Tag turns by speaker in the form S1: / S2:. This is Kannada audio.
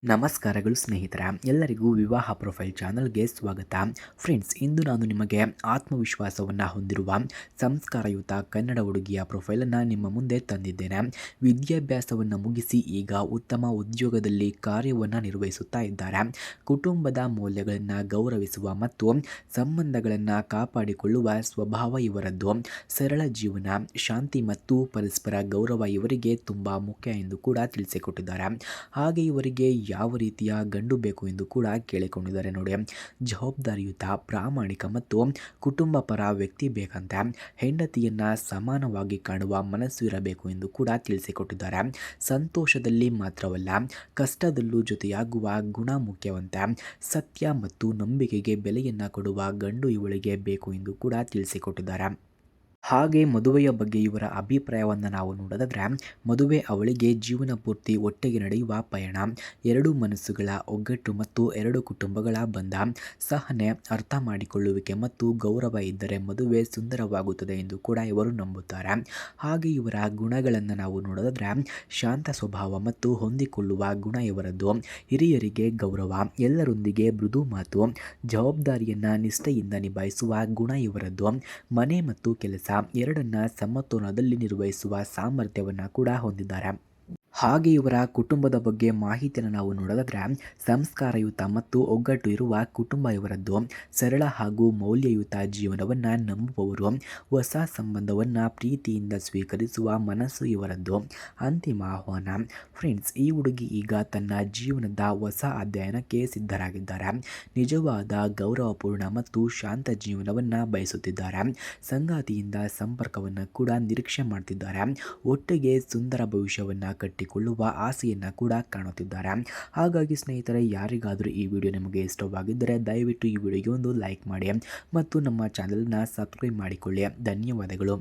S1: ನಮಸ್ಕಾರಗಳು ಸ್ನೇಹಿತರ ಎಲ್ಲರಿಗೂ ವಿವಾಹ ಪ್ರೊಫೈಲ್ ಚಾನಲ್ಗೆ ಸ್ವಾಗತ. ಫ್ರೆಂಡ್ಸ್, ಇಂದು ನಾನು ನಿಮಗೆ ಆತ್ಮವಿಶ್ವಾಸವನ್ನು ಹೊಂದಿರುವ ಸಂಸ್ಕಾರಯುತ ಕನ್ನಡ ಹುಡುಗಿಯ ಪ್ರೊಫೈಲನ್ನು ನಿಮ್ಮ ಮುಂದೆ ತಂದಿದ್ದೇನೆ. ವಿದ್ಯಾಭ್ಯಾಸವನ್ನು ಮುಗಿಸಿ ಈಗ ಉತ್ತಮ ಉದ್ಯೋಗದಲ್ಲಿ ಕಾರ್ಯವನ್ನು ನಿರ್ವಹಿಸುತ್ತಾ ಇದ್ದಾರೆ. ಕುಟುಂಬದ ಮೌಲ್ಯಗಳನ್ನು ಗೌರವಿಸುವ ಮತ್ತು ಸಂಬಂಧಗಳನ್ನು ಕಾಪಾಡಿಕೊಳ್ಳುವ ಸ್ವಭಾವ ಇವರದ್ದು. ಸರಳ ಜೀವನ, ಶಾಂತಿ ಮತ್ತು ಪರಸ್ಪರ ಗೌರವ ಇವರಿಗೆ ತುಂಬ ಮುಖ್ಯ ಎಂದು ಕೂಡ ತಿಳಿಸಿಕೊಟ್ಟಿದ್ದಾರೆ. ಹಾಗೆ ಇವರಿಗೆ ಯಾವ ರೀತಿಯ ಗಂಡು ಬೇಕು ಎಂದು ಕೂಡ ಕೇಳಿಕೊಂಡಿದ್ದಾರೆ ನೋಡಿ. ಜವಾಬ್ದಾರಿಯುತ, ಪ್ರಾಮಾಣಿಕ ಮತ್ತು ಕುಟುಂಬ ಪರ ವ್ಯಕ್ತಿ ಬೇಕಂತೆ. ಹೆಂಡತಿಯನ್ನ ಸಮಾನವಾಗಿ ಕಾಣುವ ಮನಸ್ಸು ಇರಬೇಕು ಎಂದು ಕೂಡ ತಿಳಿಸಿಕೊಟ್ಟಿದ್ದಾರೆ. ಸಂತೋಷದಲ್ಲಿ ಮಾತ್ರವಲ್ಲ, ಕಷ್ಟದಲ್ಲೂ ಜೊತೆಯಾಗುವ ಗುಣ ಮುಖ್ಯವಂತೆ. ಸತ್ಯ ಮತ್ತು ನಂಬಿಕೆಗೆ ಬೆಲೆಯನ್ನು ಕೊಡುವ ಗಂಡು ಇವಳಿಗೆ ಬೇಕು ಎಂದು ಕೂಡ ತಿಳಿಸಿಕೊಟ್ಟಿದ್ದಾರೆ. ಹಾಗೆ ಮದುವೆಯ ಬಗ್ಗೆ ಇವರ ಅಭಿಪ್ರಾಯವನ್ನು ನಾವು ನೋಡೋದಾದ್ರೆ, ಮದುವೆ ಅವಳಿಗೆ ಜೀವನ ಪೂರ್ತಿ ಒಟ್ಟಿಗೆ ನಡೆಯುವ ಪಯಣ. ಎರಡು ಮನಸ್ಸುಗಳ ಒಗ್ಗಟ್ಟು ಮತ್ತು ಎರಡು ಕುಟುಂಬಗಳ ಬಂಧ. ಸಹನೆ, ಅರ್ಥ ಮಾಡಿಕೊಳ್ಳುವಿಕೆ ಮತ್ತು ಗೌರವ ಇದ್ದರೆ ಮದುವೆ ಸುಂದರವಾಗುತ್ತದೆ ಎಂದು ಕೂಡ ಇವರು ನಂಬುತ್ತಾರೆ. ಹಾಗೆ ಇವರ ಗುಣಗಳನ್ನು ನಾವು ನೋಡೋದಾದ್ರೆ, ಶಾಂತ ಸ್ವಭಾವ ಮತ್ತು ಹೊಂದಿಕೊಳ್ಳುವ ಗುಣ ಇವರದ್ದು. ಹಿರಿಯರಿಗೆ ಗೌರವ, ಎಲ್ಲರೊಂದಿಗೆ ಮೃದು ಮಾತು, ಜವಾಬ್ದಾರಿಯನ್ನು ನಿಷ್ಠೆಯಿಂದ ನಿಭಾಯಿಸುವ ಗುಣ ಇವರದ್ದು. ಮನೆ ಮತ್ತು ಕೆಲಸ ಎರಡನ್ನ ಸಮತೋಲನದಲ್ಲಿ ನಿರ್ವಹಿಸುವ ಸಾಮರ್ಥ್ಯವನ್ನು ಕೂಡ ಹೊಂದಿದ್ದಾರೆ. ಹಾಗೆ ಇವರ ಕುಟುಂಬದ ಬಗ್ಗೆ ಮಾಹಿತಿಯನ್ನು ನಾವು ನೋಡೋದಾದ್ರೆ, ಸಂಸ್ಕಾರಯುತ ಮತ್ತು ಒಗ್ಗಟ್ಟು ಇರುವ ಕುಟುಂಬ ಇವರದ್ದು. ಸರಳ ಹಾಗೂ ಮೌಲ್ಯಯುತ ಜೀವನವನ್ನು ನಂಬುವವರು. ಹೊಸ ಸಂಬಂಧವನ್ನು ಪ್ರೀತಿಯಿಂದ ಸ್ವೀಕರಿಸುವ ಮನಸ್ಸು ಇವರದ್ದು. ಅಂತಿಮ ಆಹ್ವಾನ. ಫ್ರೆಂಡ್ಸ್, ಈ ಹುಡುಗಿ ಈಗ ತನ್ನ ಜೀವನದ ಹೊಸ ಅಧ್ಯಯನಕ್ಕೆ ಸಿದ್ಧರಾಗಿದ್ದಾರೆ. ನಿಜವಾದ ಗೌರವಪೂರ್ಣ ಮತ್ತು ಶಾಂತ ಜೀವನವನ್ನು ಬಯಸುತ್ತಿದ್ದಾರೆ. ಸಂಗಾತಿಯಿಂದ ಸಂಪರ್ಕವನ್ನು ಕೂಡ ನಿರೀಕ್ಷೆ ಮಾಡ್ತಿದ್ದಾರೆ. ಒಟ್ಟಿಗೆ ಸುಂದರ ಭವಿಷ್ಯವನ್ನು ಕಟ್ಟಿಕೊಳ್ಳುವ ಆಸೆಯನ್ನು ಕೂಡ ಕಾಣುತ್ತಿದ್ದಾರೆ. ಹಾಗಾಗಿ ಸ್ನೇಹಿತರೆ, ಯಾರಿಗಾದರೂ ಈ ವಿಡಿಯೋ ನಿಮಗೆ ಇಷ್ಟವಾಗಿದ್ದರೆ ದಯವಿಟ್ಟು ಈ ವಿಡಿಯೋಗೆ ಒಂದು ಲೈಕ್ ಮಾಡಿ ಮತ್ತು ನಮ್ಮ ಚಾನಲನ್ನು ಸಬ್ಸ್ಕ್ರೈಬ್ ಮಾಡಿಕೊಳ್ಳಿ. ಧನ್ಯವಾದಗಳು.